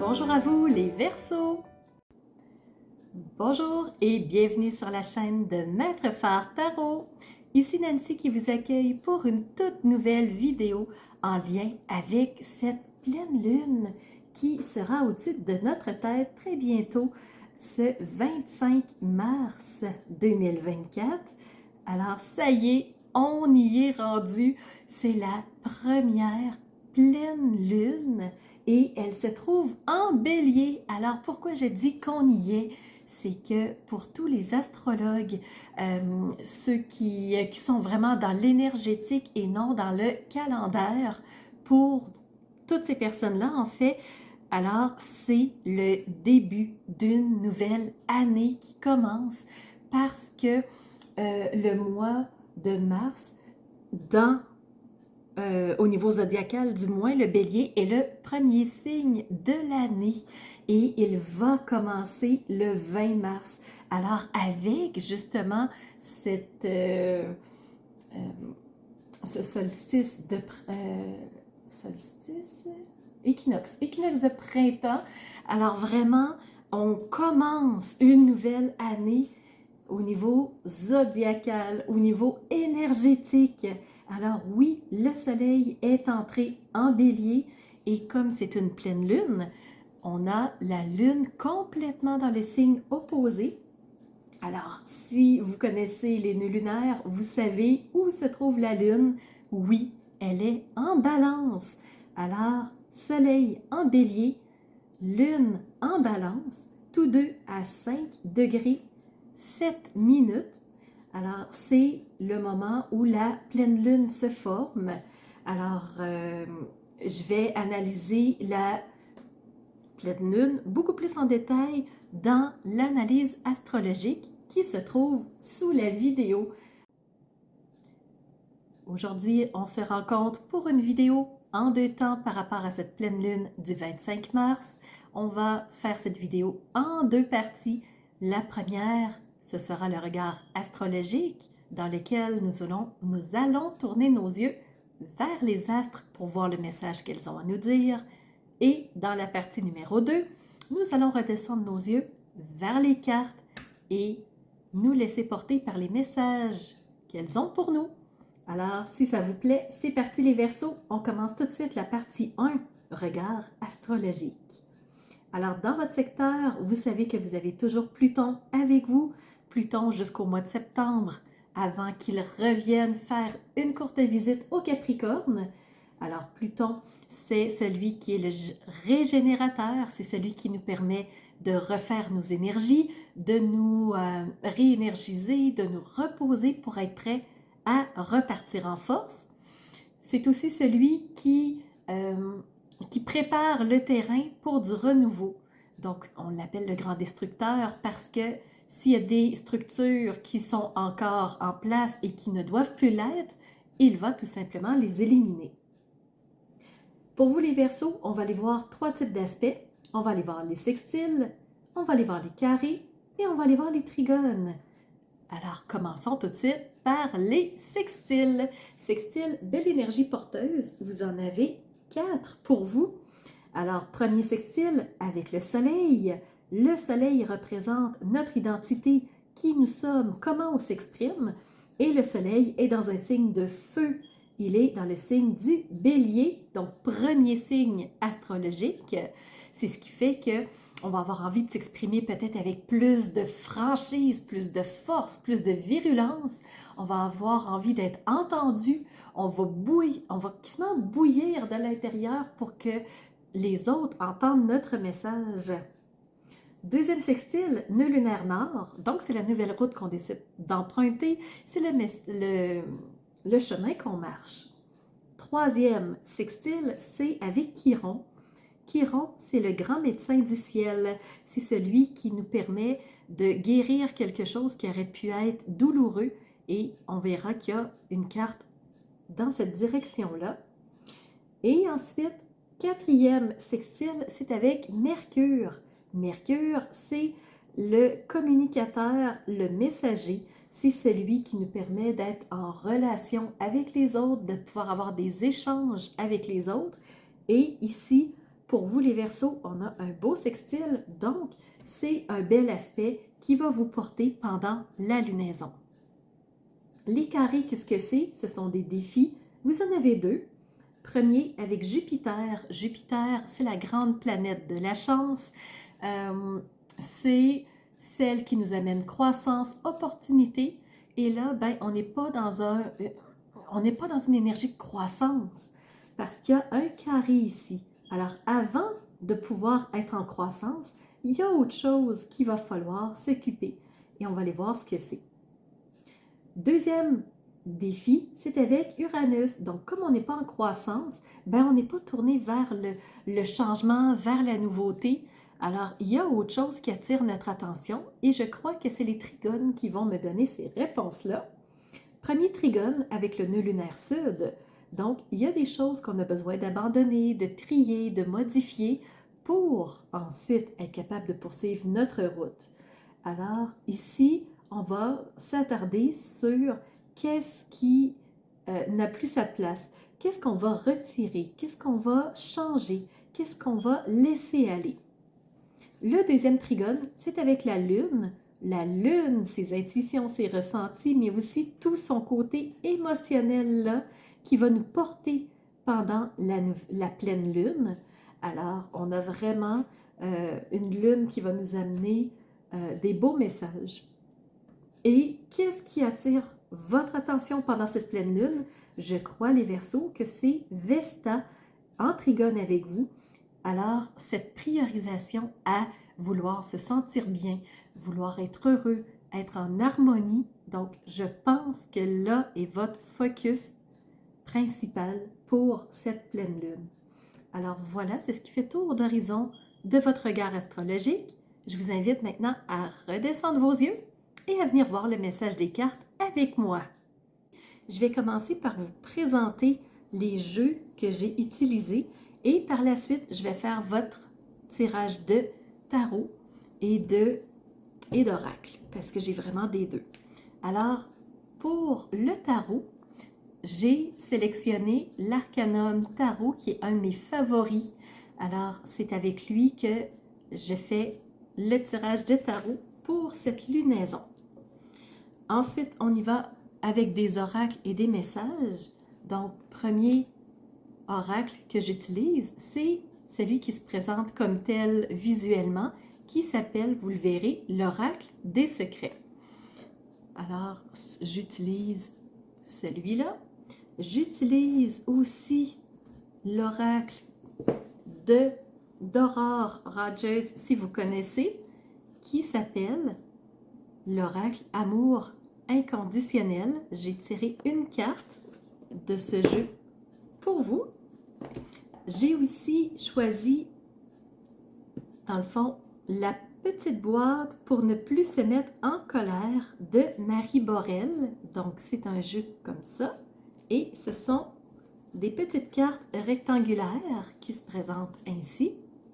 Bonjour à vous les Verseaux! Bonjour et bienvenue sur la chaîne de Maître Phare Tarot. Ici Nancy qui vous accueille pour une toute nouvelle vidéo en lien avec cette pleine lune qui sera au-dessus de notre tête très bientôt, ce 25 mars 2024. Alors ça y est, on y est rendu. C'est la première pleine lune et elle se trouve en Bélier. Alors pourquoi je dis qu'on y est? C'est que pour tous les astrologues, ceux qui sont vraiment dans l'énergétique et non dans le calendaire, pour toutes ces personnes-là, en fait, alors c'est le début d'une nouvelle année qui commence parce que le mois de mars, au niveau zodiacal du moins, le bélier est le premier signe de l'année et il va commencer le 20 mars. Alors avec justement ce solstice équinoxe de printemps, alors vraiment on commence une nouvelle année au niveau zodiacal, au niveau énergétique. Alors oui, le soleil est entré en bélier et comme c'est une pleine lune, on a la lune complètement dans le signe opposé. Alors, si vous connaissez les nœuds lunaires, vous savez où se trouve la lune. Oui, elle est en balance. Alors, soleil en bélier, lune en balance, tous deux à 5 degrés 7 minutes. Alors, c'est le moment où la pleine lune se forme. Alors, je vais analyser la pleine lune beaucoup plus en détail dans l'analyse astrologique qui se trouve sous la vidéo. Aujourd'hui, on se rencontre pour une vidéo en deux temps par rapport à cette pleine lune du 25 mars. On va faire cette vidéo en deux parties. La première, ce sera le regard astrologique dans lequel nous allons tourner nos yeux vers les astres pour voir le message qu'elles ont à nous dire. Et dans la partie numéro 2, nous allons redescendre nos yeux vers les cartes et nous laisser porter par les messages qu'elles ont pour nous. Alors, si ça vous plaît, c'est parti les Verseaux. On commence tout de suite la partie 1, regard astrologique. Alors, dans votre secteur, vous savez que vous avez toujours Pluton avec vous, Pluton jusqu'au mois de septembre, avant qu'il revienne faire une courte visite au Capricorne. Alors, Pluton, c'est celui qui est le régénérateur, c'est celui qui nous permet de refaire nos énergies, de nous réénergiser, de nous reposer pour être prêt à repartir en force. C'est aussi celui qui prépare le terrain pour du renouveau. Donc, on l'appelle le grand destructeur parce que s'il y a des structures qui sont encore en place et qui ne doivent plus l'être, il va tout simplement les éliminer. Pour vous les Verseaux, on va aller voir trois types d'aspects. On va aller voir les sextiles, on va aller voir les carrés et on va aller voir les trigones. Alors, commençons tout de suite par les sextiles. Sextiles, belle énergie porteuse. Vous en avez 4 pour vous. Alors, premier sextile avec le soleil. Le soleil représente notre identité, qui nous sommes, comment on s'exprime. Et le soleil est dans un signe de feu. Il est dans le signe du bélier, donc premier signe astrologique. C'est ce qui fait que on va avoir envie de s'exprimer peut-être avec plus de franchise, plus de force, plus de virulence. On va avoir envie d'être entendu. On va quasiment bouillir de l'intérieur pour que les autres entendent notre message. Deuxième sextile, nœud lunaire nord. Donc, c'est la nouvelle route qu'on décide d'emprunter. C'est le chemin qu'on marche. Troisième sextile, c'est avec Chiron. Chiron, c'est le grand médecin du ciel. C'est celui qui nous permet de guérir quelque chose qui aurait pu être douloureux. Et on verra qu'il y a une carte dans cette direction-là. Et ensuite, quatrième sextile, c'est avec Mercure. Mercure, c'est le communicateur, le messager. C'est celui qui nous permet d'être en relation avec les autres, de pouvoir avoir des échanges avec les autres. Et ici, pour vous les Verseaux, on a un beau sextile, donc c'est un bel aspect qui va vous porter pendant la lunaison. Les carrés, qu'est-ce que c'est? Ce sont des défis. Vous en avez deux. Premier avec Jupiter. Jupiter, c'est la grande planète de la chance. C'est celle qui nous amène croissance, opportunité. Et là, ben, on n'est pas dans une énergie de croissance parce qu'il y a un carré ici. Alors, avant de pouvoir être en croissance, il y a autre chose qu'il va falloir s'occuper. Et on va aller voir ce que c'est. Deuxième défi, c'est avec Uranus. Donc, comme on n'est pas en croissance, ben, on n'est pas tourné vers le changement, vers la nouveauté. Alors, il y a autre chose qui attire notre attention et je crois que c'est les trigones qui vont me donner ces réponses-là. Premier trigone avec le nœud lunaire sud. Donc, il y a des choses qu'on a besoin d'abandonner, de trier, de modifier pour ensuite être capable de poursuivre notre route. Alors, ici, on va s'attarder sur qu'est-ce qui n'a plus sa place, qu'est-ce qu'on va retirer, qu'est-ce qu'on va changer, qu'est-ce qu'on va laisser aller. Le deuxième trigone, c'est avec la Lune. La Lune, ses intuitions, ses ressentis, mais aussi tout son côté émotionnel là, qui va nous porter pendant la pleine Lune. Alors, on a vraiment une Lune qui va nous amener des beaux messages. Et qu'est-ce qui attire votre attention pendant cette pleine lune? Je crois, les Verseaux, que c'est Vesta en trigone avec vous. Alors, cette priorisation à vouloir se sentir bien, vouloir être heureux, être en harmonie, donc je pense que là est votre focus principal pour cette pleine lune. Alors voilà, c'est ce qui fait tour d'horizon de votre regard astrologique. Je vous invite maintenant à redescendre vos yeux et à venir voir le message des cartes avec moi. Je vais commencer par vous présenter les jeux que j'ai utilisés et par la suite, je vais faire votre tirage de tarot et d'oracle parce que j'ai vraiment des deux. Alors, pour le tarot, j'ai sélectionné l'Arcanum Tarot qui est un de mes favoris. Alors, c'est avec lui que je fais le tirage de tarot pour cette lunaison. Ensuite, on y va avec des oracles et des messages. Donc, premier oracle que j'utilise, c'est celui qui se présente comme tel visuellement, qui s'appelle, vous le verrez, l'oracle des secrets. Alors, j'utilise celui-là. J'utilise aussi l'oracle d'Aurore Rogers, si vous connaissez, qui s'appelle l'oracle Amour inconditionnel. J'ai tiré une carte de ce jeu pour vous. J'ai aussi choisi, dans le fond, la petite boîte pour ne plus se mettre en colère de Marie Borel. Donc, c'est un jeu comme ça. Et ce sont des petites cartes rectangulaires qui se présentent ainsi.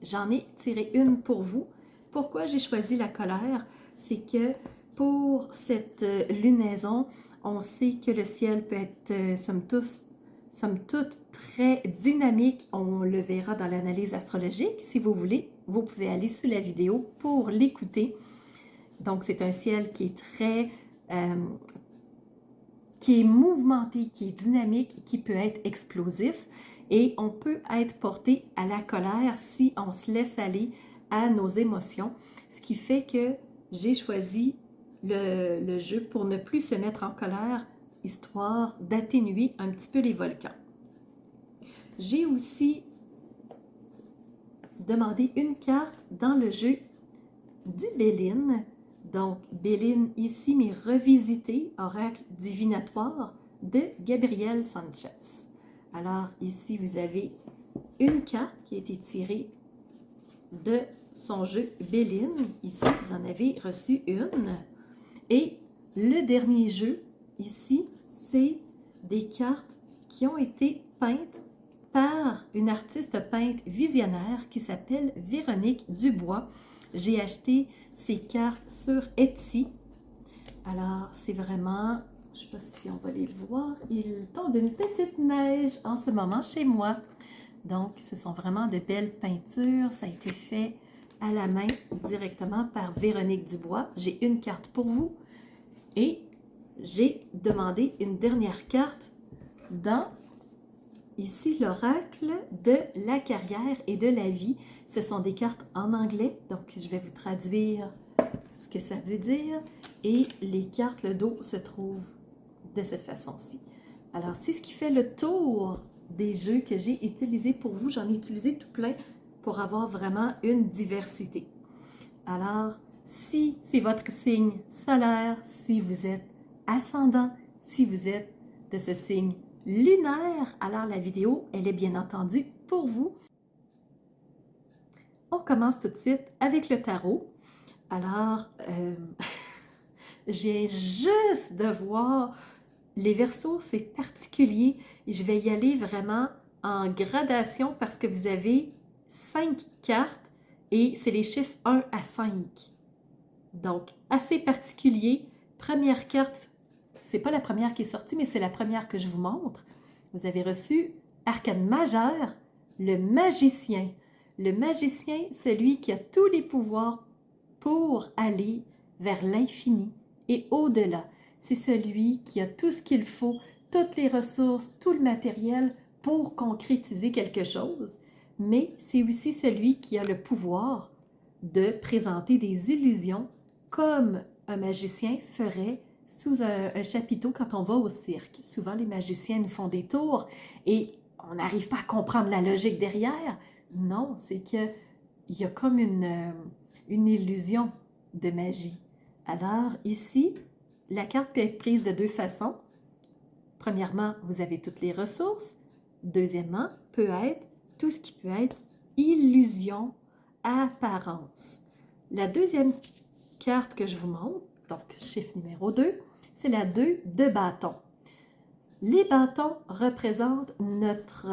J'en ai tiré une pour vous. Pourquoi j'ai choisi la colère? C'est que pour cette lunaison, on sait que le ciel peut être, somme toute, très dynamique. On le verra dans l'analyse astrologique. Si vous voulez, vous pouvez aller sous la vidéo pour l'écouter. Donc, c'est un ciel qui est très... qui est mouvementé, qui est dynamique, qui peut être explosif. Et on peut être porté à la colère si on se laisse aller à nos émotions. Ce qui fait que j'ai choisi le jeu pour ne plus se mettre en colère, histoire d'atténuer un petit peu les volcans. J'ai aussi demandé une carte dans le jeu du Béline. Donc, Béline ici, mais revisité, oracle divinatoire de Gabriel Sanchez. Alors, ici, vous avez une carte qui a été tirée de son jeu Béline. Ici, vous en avez reçu une. Et le dernier jeu, ici, c'est des cartes qui ont été peintes par une artiste peinte visionnaire qui s'appelle Véronique Dubois. J'ai acheté ces cartes sur Etsy. Alors, c'est vraiment, je ne sais pas si on va les voir, il tombe une petite neige en ce moment chez moi. Donc, ce sont vraiment de belles peintures. Ça a été fait à la main directement par Véronique Dubois. J'ai une carte pour vous et j'ai demandé une dernière carte dans, ici, l'oracle de la carrière et de la vie. Ce sont des cartes en anglais, donc je vais vous traduire ce que ça veut dire. Et les cartes, le dos se trouve de cette façon-ci. Alors, c'est ce qui fait le tour des jeux que j'ai utilisés pour vous. J'en ai utilisé tout plein pour avoir vraiment une diversité. Alors, si c'est votre signe solaire, si vous êtes ascendant, si vous êtes de ce signe lunaire, alors la vidéo, elle est bien entendu pour vous. On commence tout de suite avec le tarot. Alors, j'ai juste de voir les Verseaux, c'est particulier. Je vais y aller vraiment en gradation parce que vous avez 5 cartes et c'est les chiffres 1 à 5. Donc, assez particulier. Première carte, c'est pas la première qui est sortie, mais c'est la première que je vous montre. Vous avez reçu Arcane majeur, le magicien. Le magicien, celui qui a tous les pouvoirs pour aller vers l'infini et au-delà. C'est celui qui a tout ce qu'il faut, toutes les ressources, tout le matériel pour concrétiser quelque chose, mais c'est aussi celui qui a le pouvoir de présenter des illusions comme un magicien ferait sous un chapiteau quand on va au cirque. Souvent, les magiciens nous font des tours et on n'arrive pas à comprendre la logique derrière. Non, c'est qu'il y a comme une illusion de magie. Alors ici, la carte peut être prise de deux façons. Premièrement, vous avez toutes les ressources. Deuxièmement, peut être tout ce qui peut être illusion, apparence. La deuxième carte que je vous montre, donc chiffre numéro 2, c'est la 2 de bâton. Les bâtons représentent notre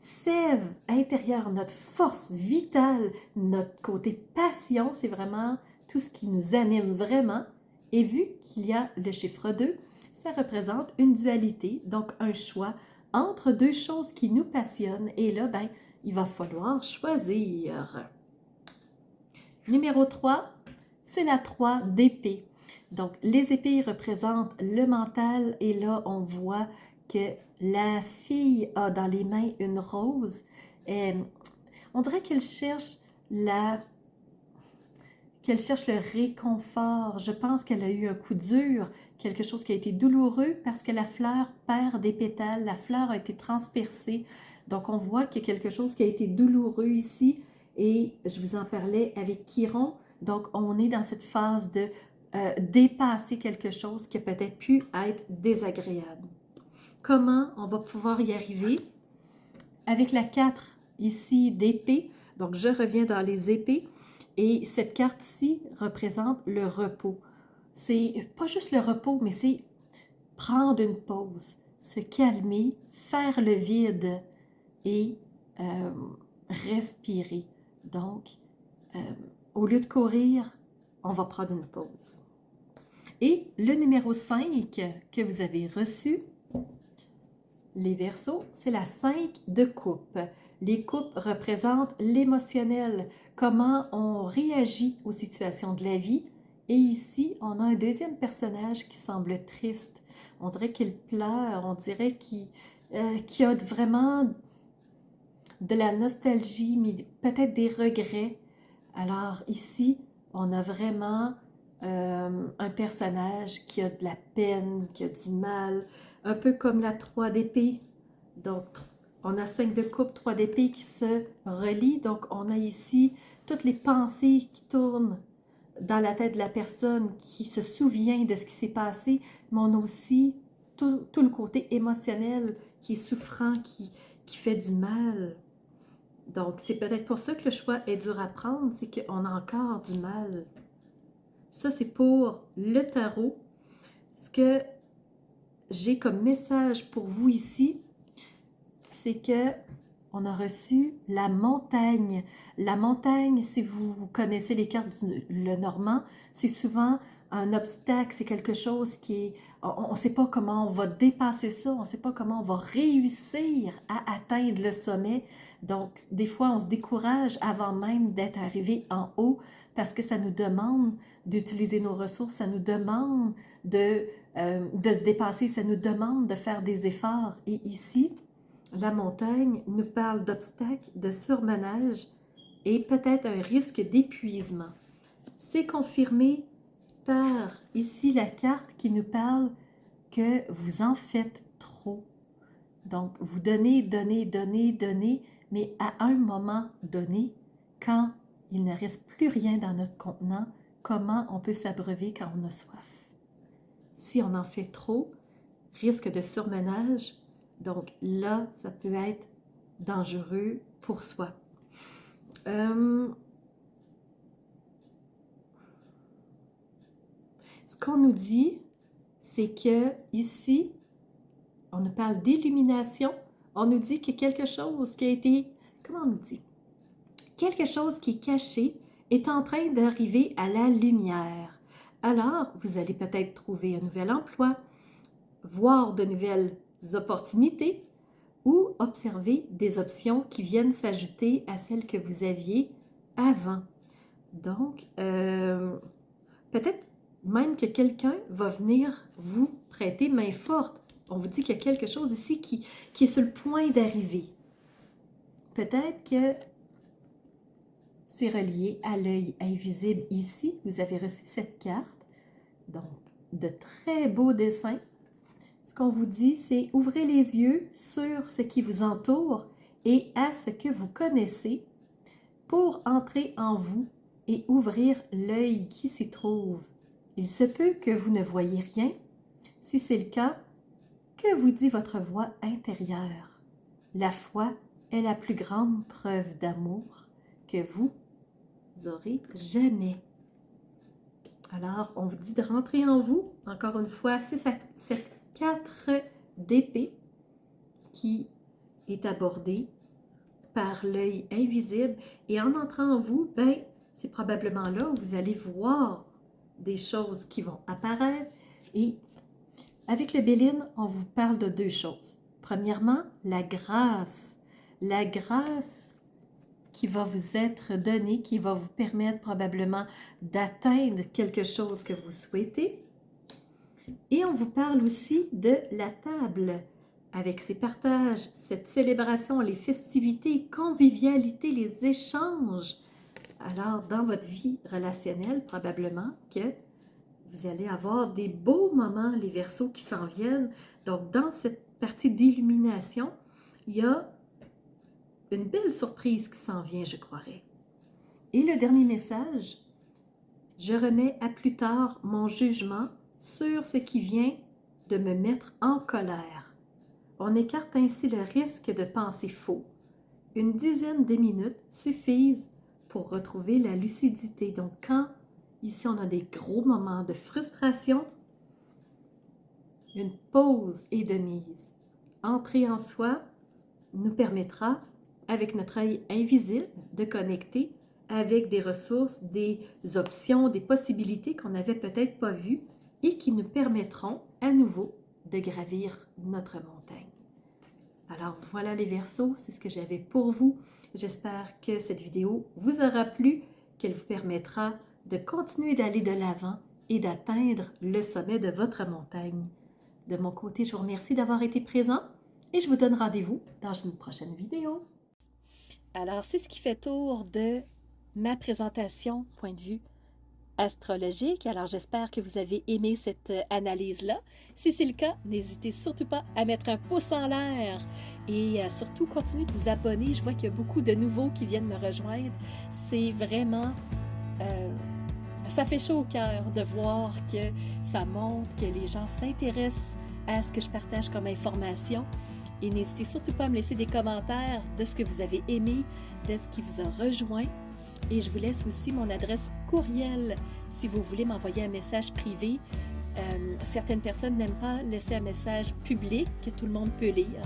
sève intérieure, notre force vitale, notre côté passion. C'est vraiment tout ce qui nous anime vraiment. Et vu qu'il y a le chiffre 2, ça représente une dualité, donc un choix entre deux choses qui nous passionnent. Et là, ben, il va falloir choisir. Numéro 3, c'est la 3 d'épée. Donc, les épées représentent le mental et là, on voit que la fille a dans les mains une rose. On dirait qu'elle cherche le réconfort. Je pense qu'elle a eu un coup dur, quelque chose qui a été douloureux parce que la fleur perd des pétales, la fleur a été transpercée. Donc, on voit qu'il y a quelque chose qui a été douloureux ici et je vous en parlais avec Chiron. Donc, on est dans cette phase de dépasser quelque chose qui a peut-être pu être désagréable. Comment on va pouvoir y arriver? Avec la 4 ici d'épée, donc je reviens dans les épées, et cette carte-ci représente le repos. C'est pas juste le repos, mais c'est prendre une pause, se calmer, faire le vide et respirer. Donc, au lieu de courir, on va prendre une pause. Et le numéro 5 que vous avez reçu, les Verseaux, c'est la 5 de coupe. Les coupes représentent l'émotionnel, comment on réagit aux situations de la vie. Et ici, on a un deuxième personnage qui semble triste. On dirait qu'il pleure, on dirait qu'il a vraiment de la nostalgie, mais peut-être des regrets. Alors ici, on a vraiment un personnage qui a de la peine, qui a du mal, un peu comme la 3 d'épée. Donc, on a 5 de coupe, 3 d'épée qui se relient. Donc, on a ici toutes les pensées qui tournent dans la tête de la personne qui se souvient de ce qui s'est passé, mais on a aussi tout le côté émotionnel qui est souffrant, qui fait du mal. Donc, c'est peut-être pour ça que le choix est dur à prendre, c'est qu'on a encore du mal. Ça, c'est pour le tarot. Ce que j'ai comme message pour vous ici, c'est que on a reçu la montagne. La montagne, si vous connaissez les cartes du Lenormand, c'est souvent un obstacle, c'est quelque chose qui est... On ne sait pas comment on va dépasser ça, on ne sait pas comment on va réussir à atteindre le sommet. Donc, des fois, on se décourage avant même d'être arrivé en haut parce que ça nous demande d'utiliser nos ressources, ça nous demande de se dépasser, ça nous demande de faire des efforts. Et ici, la montagne nous parle d'obstacles, de surmenage et peut-être un risque d'épuisement. C'est confirmé par ici la carte qui nous parle que vous en faites trop. Donc, vous donnez, donnez, donnez, donnez, mais à un moment donné, quand il ne reste plus rien dans notre contenant, comment on peut s'abreuver quand on a soif? Si on en fait trop, risque de surmenage, donc là, ça peut être dangereux pour soi. Ce qu'on nous dit, c'est que ici, on nous parle d'illumination. On nous dit que quelque chose qui a été, comment on nous dit? Quelque chose qui est caché est en train d'arriver à la lumière. Alors, vous allez peut-être trouver un nouvel emploi, voir de nouvelles opportunités ou observer des options qui viennent s'ajouter à celles que vous aviez avant. Donc, peut-être même que quelqu'un va venir vous prêter main forte. On vous dit qu'il y a quelque chose ici qui est sur le point d'arriver. Peut-être que c'est relié à l'œil invisible ici. Vous avez reçu cette carte. Donc, de très beaux dessins. Ce qu'on vous dit, c'est ouvrez les yeux sur ce qui vous entoure et à ce que vous connaissez pour entrer en vous et ouvrir l'œil qui s'y trouve. Il se peut que vous ne voyez rien. Si c'est le cas, que vous dit votre voix intérieure? La foi est la plus grande preuve d'amour que vous aurez jamais. Alors, on vous dit de rentrer en vous. Encore une fois, c'est cette 4 d'épée qui est abordée par l'œil invisible. Et en entrant en vous, ben, c'est probablement là où vous allez voir des choses qui vont apparaître. Et avec le Béline, on vous parle de deux choses. Premièrement, la grâce. La grâce qui va vous être donnée, qui va vous permettre probablement d'atteindre quelque chose que vous souhaitez. Et on vous parle aussi de la table, avec ses partages, cette célébration, les festivités, convivialité, les échanges. Alors, dans votre vie relationnelle, probablement que vous allez avoir des beaux moments, les Verseaux, qui s'en viennent. Donc, dans cette partie d'illumination, il y a une belle surprise qui s'en vient, je croirais. Et le dernier message, je remets à plus tard mon jugement sur ce qui vient de me mettre en colère. On écarte ainsi le risque de penser faux. Une dizaine de minutes suffisent pour retrouver la lucidité. Donc, quand ici on a des gros moments de frustration, une pause est de mise. Entrer en soi nous permettra, avec notre œil invisible, de connecter avec des ressources, des options, des possibilités qu'on n'avait peut-être pas vues et qui nous permettront à nouveau de gravir notre montagne. Alors voilà les Verseaux, c'est ce que j'avais pour vous. J'espère que cette vidéo vous aura plu, qu'elle vous permettra de continuer d'aller de l'avant et d'atteindre le sommet de votre montagne. De mon côté, je vous remercie d'avoir été présent et je vous donne rendez-vous dans une prochaine vidéo. Alors, c'est ce qui fait tour de ma présentation, point de vue astrologique. Alors, j'espère que vous avez aimé cette analyse-là. Si c'est le cas, n'hésitez surtout pas à mettre un pouce en l'air et surtout continuez de vous abonner. Je vois qu'il y a beaucoup de nouveaux qui viennent me rejoindre. C'est vraiment... ça fait chaud au cœur de voir que ça montre que les gens s'intéressent à ce que je partage comme information. Et n'hésitez surtout pas à me laisser des commentaires de ce que vous avez aimé, de ce qui vous a rejoint. Et je vous laisse aussi mon adresse courriel si vous voulez m'envoyer un message privé. Certaines personnes n'aiment pas laisser un message public que tout le monde peut lire.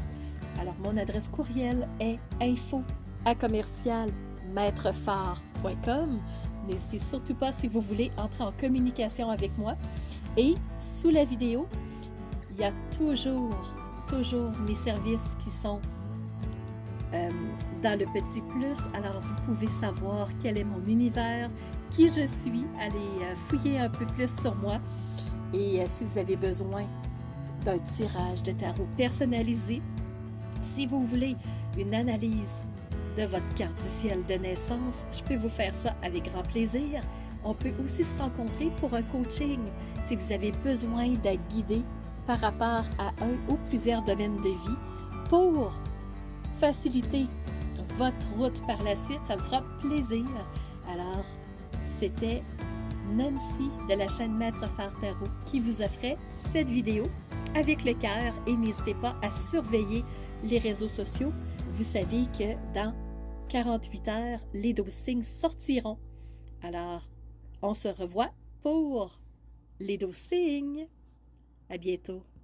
Alors, mon adresse courriel est info@commercialmaitrefort.com. N'hésitez surtout pas si vous voulez entrer en communication avec moi. Et sous la vidéo, il y a toujours mes services qui sont dans le petit plus. Alors, vous pouvez savoir quel est mon univers, qui je suis, allez fouiller un peu plus sur moi. Et si vous avez besoin d'un tirage de tarot personnalisé, si vous voulez une analyse de votre carte du ciel de naissance, je peux vous faire ça avec grand plaisir. On peut aussi se rencontrer pour un coaching si vous avez besoin d'être guidé par rapport à un ou plusieurs domaines de vie pour faciliter votre route par la suite. Ça me fera plaisir. Alors, c'était Nancy de la chaîne Maître Phare Tarot qui vous offrait cette vidéo avec le cœur et n'hésitez pas à surveiller les réseaux sociaux. Vous savez que dans 48 heures, les 12 signes sortiront. Alors, on se revoit pour les 12 signes. À bientôt.